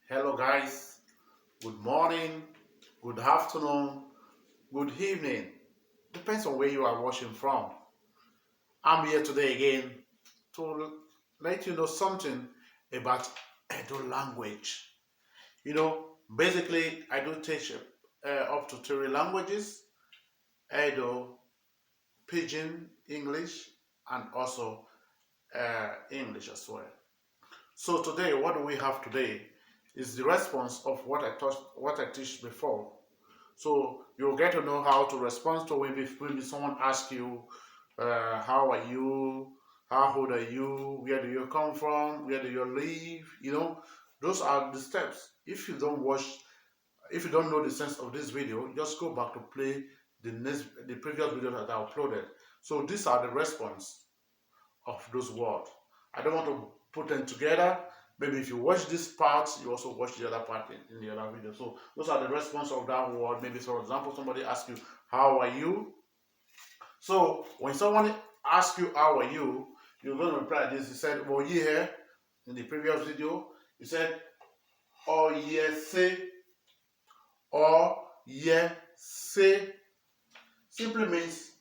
Hello, guys. Good morning, good afternoon, good evening. Depends on where you are watching from. I'm here today again to let you know something about Edo language. Basically, I do teach up to three languages: Edo, Pidgin, English, and also English as well. So today, what do we have today? Is the response of what I teach before. So you'll get to know how to respond to when someone asks you, how are you, how old are you, where do you come from, where do you live, those are the steps. If you don't know the sense of this video, just go back to play the previous video that I uploaded. So these are the response of those words. I don't want to put them together. Maybe if you watch this part, you also watch the other part in the other video. So those are the response of that word. Maybe for example, somebody asks you, how are you? So when someone asks you, how are you, you're going to reply this. He said, well, yeah, in the previous video, he said, oh, yes, say, or yeah, say, simply means,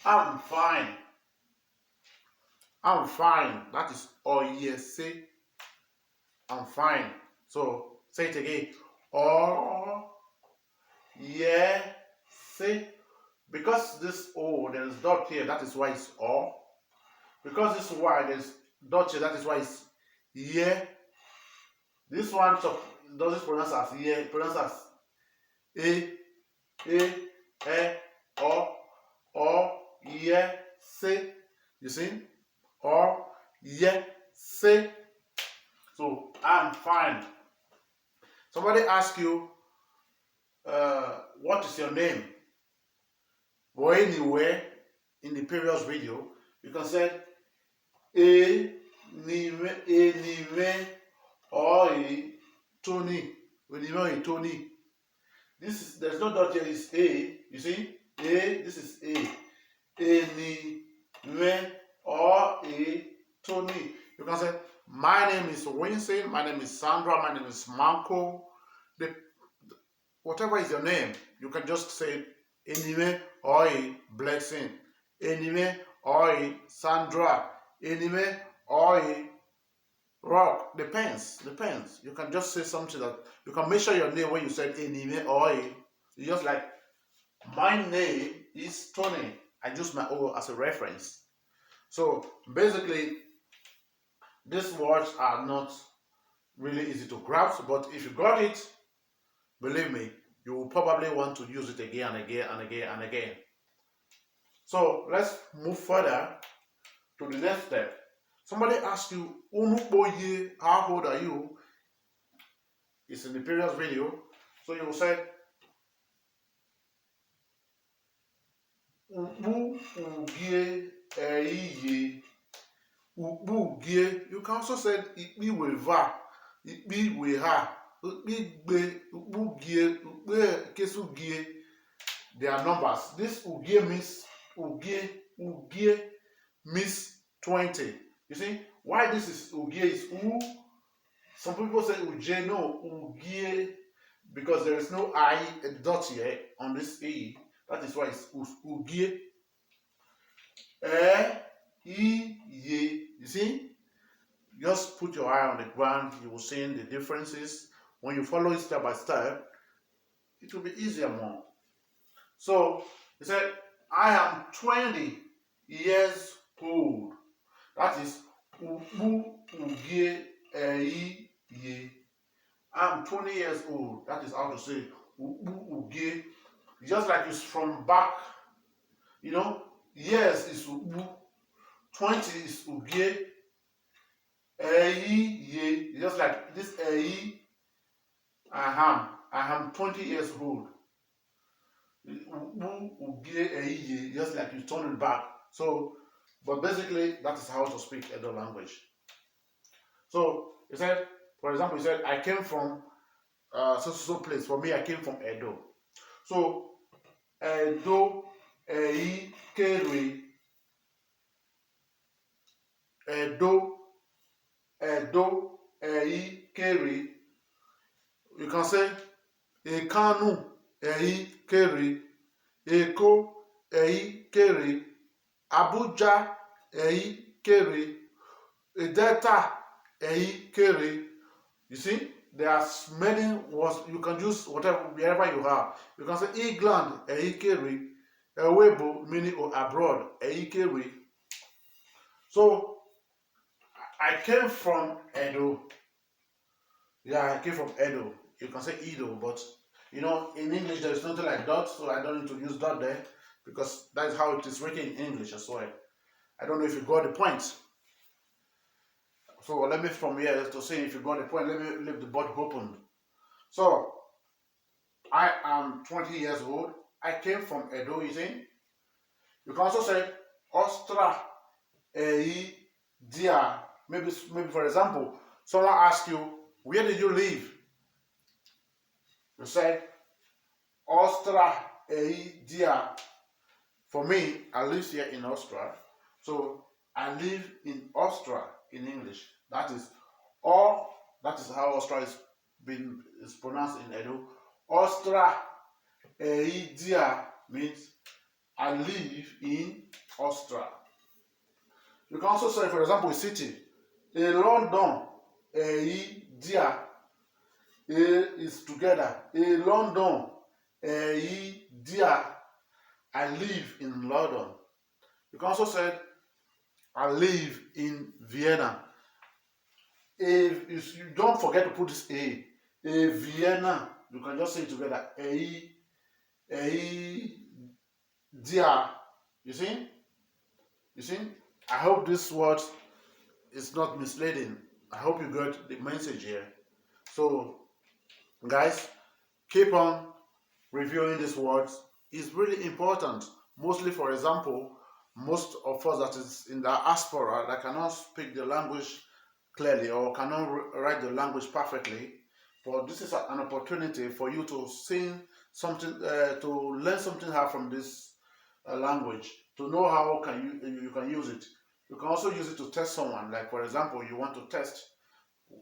I'm fine. I'm fine. That is, oh, yes, say. I'm fine. So say it again. Or yeah, say, because this O there is dot here, that is why it's or. Because this Y there is dot here, that is why it's yeah. This one doesn't pronounce as yeah, it pronounces as a, or yeah, say. You see? Or yeah, say. So I'm fine. Somebody asks you, what is your name? Or anywhere in the previous video, you can say nime or a Tony. When you know a Tony. There's no dot here, it's a, you see? This is a. Nime or a Tony. You can say, my name is Winston, my name is Sandra, my name is Marco. Whatever is your name, you can just say Anime or a Blessing, Anime or a Sandra, Anime or a Rock. Depends. You can just say something that you can measure your name when you said Anime or a. You just like, my name is Tony. I use my O as a reference. So basically, these words are not really easy to grasp, but if you got it, believe me, you will probably want to use it again and again and again and again. So let's move further to the next step. Somebody asks you, Unuboye, how old are you? It's in the previous video. So you will say, Ubu ugie eiye. Ubu ugie. You can also say, Ikpi weva, Ikpi weha, Ikpi gbe, Ubu gie, Ukpe kesu gie. They are numbers. This ugie means ugie means 20. You see why this is ugie is u. Some people say uje, no, ugie, because there is no I dot here on this e. That is why it's ugie. Ye. You see, just put your eye on the ground. You will see the differences. When you follow it step by step, it will be easier more. So he said, I am 20 years old. That is Ubu Ugie Ei Ye. I'm 20 years old. That is how to say Ubu Ugie. Just like it's from back. Years is Ubu, 20 is Ugie, Ei Ye. Just like this Ei, I am 20 years old. Just like you turn it back. So, but basically, that is how to speak Edo language. So, he said, for example, he said, I came from so place. For me, I came from Edo. So, Edo, Kere, Edo, Kere. you can say Ekanu, Eyi Kere, Eko, Eyi Kere, Abuja, Eyi Kere, Delta, Eyi Kere. You see, there are many words. You can use whatever, wherever you are. You can say England, Eyi Kere, Ewebo, meaning abroad, Eyi Kere. So I came from Edo. Yeah, I came from Edo. You can say Edo, but you know, in English there is nothing like dot, so I don't need to use dot there because that is how it is written in English as well. I don't know if you got the point. So let me from here to say if you got the point, let me leave the board open. So I am 20 years old. I came from Edo, you see. You can also say Ostra Ei Dia. Maybe for example, someone asks you, where did you live? You say Ostra Ei Dia. For me, I live here in Austria. So I live in Austria in English. That is or that is how Austria is pronounced in Edo. Austria Ei Dia means I live in Austria. You can also say, for example, a city. A London, a dia, a is together. A London, a dia. I live in London. You can also say, I live in Vienna. If you don't forget to put this a Vienna. You can just say it together. A dia. You see? You see? I hope this word is not misleading. I hope you got the message here. So, guys, keep on reviewing these words. It's really important. Mostly, for example, most of us that is in the diaspora that cannot speak the language clearly or cannot write the language perfectly. But this is an opportunity for you to sing something, to learn something out from this language, to know how can you can use it. You can also use it to test someone. Like for example, you want to test,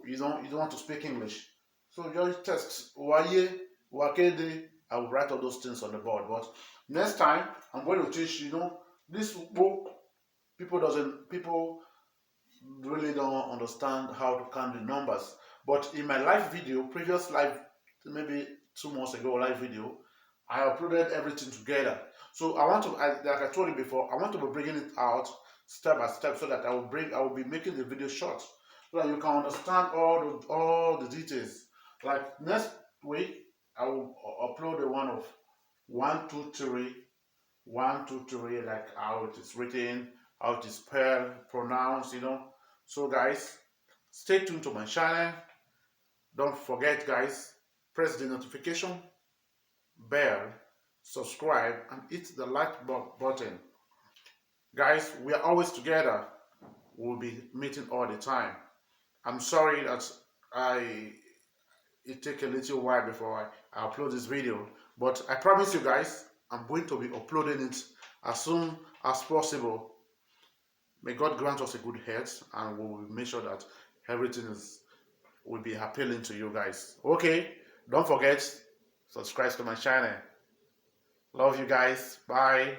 you don't want to speak English, so just test. Waye, wakede. I will write all those things on the board. But next time I'm going to teach. This book, people really don't understand how to count the numbers. But in my live video, previous live, maybe 2 months ago, live video, I uploaded everything together. So I want to, like I told you before, I want to be bringing it out step by step so that I will be making the video short so that you can understand all the details. Like next week, I will upload the one of 1, 2, 3, 1, 2, 3, like how it is written, how it is spelled, pronounced. So guys, stay tuned to my channel. Don't forget, guys, press the notification bell, subscribe, and hit the like button. Guys, we are always together. We'll be meeting all the time. I'm sorry that it take a little while before I upload this video, but I promise you guys, I'm going to be uploading it as soon as possible. May God grant us a good health, and we will make sure that everything will be appealing to you guys. Okay, don't forget, subscribe to my channel. Love you guys. Bye.